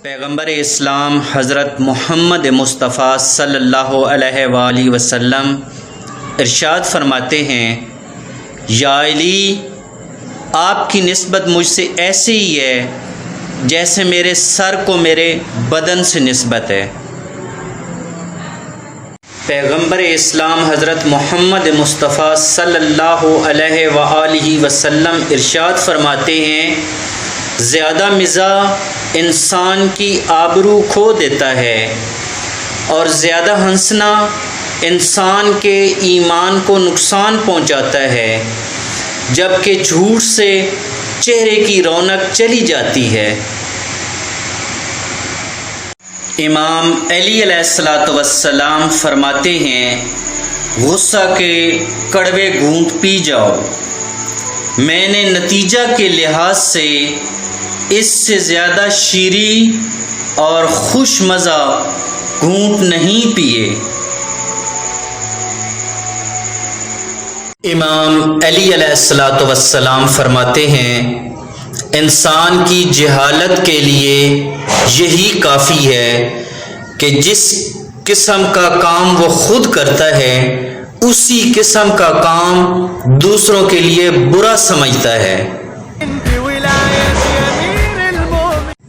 پیغمبر اسلام حضرت محمد مصطفیٰ صلی اللہ علیہ وآلہ وسلم ارشاد فرماتے ہیں، یا علی، آپ کی نسبت مجھ سے ایسے ہی ہے جیسے میرے سر کو میرے بدن سے نسبت ہے۔ پیغمبر اسلام حضرت محمد مصطفیٰ صلی اللہ علیہ وآلہ وسلم ارشاد فرماتے ہیں، زیادہ مزاح انسان کی آبرو کھو دیتا ہے اور زیادہ ہنسنا انسان کے ایمان کو نقصان پہنچاتا ہے، جبکہ جھوٹ سے چہرے کی رونق چلی جاتی ہے۔ امام علی علیہ السلام فرماتے ہیں، غصہ کے کڑوے گھونٹ پی جاؤ، میں نے نتیجہ کے لحاظ سے اس سے زیادہ شیریں اور خوش مزہ گھونٹ نہیں پیے۔ امام علی علیہ السلام فرماتے ہیں، انسان کی جہالت کے لیے یہی کافی ہے کہ جس قسم کا کام وہ خود کرتا ہے اسی قسم کا کام دوسروں کے لیے برا سمجھتا ہے۔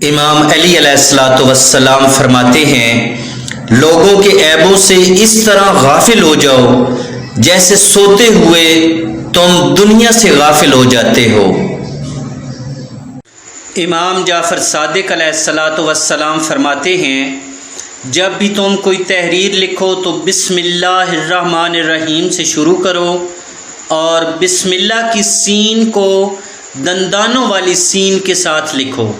امام علی علیہ السلام فرماتے ہیں، لوگوں کے عیبوں سے اس طرح غافل ہو جاؤ جیسے سوتے ہوئے تم دنیا سے غافل ہو جاتے ہو۔ امام جعفر صادق علیہ السلام فرماتے ہیں، جب بھی تم کوئی تحریر لکھو تو بسم اللہ الرحمن الرحیم سے شروع کرو اور بسم اللہ کی سین کو دندانوں والی سین کے ساتھ لکھو۔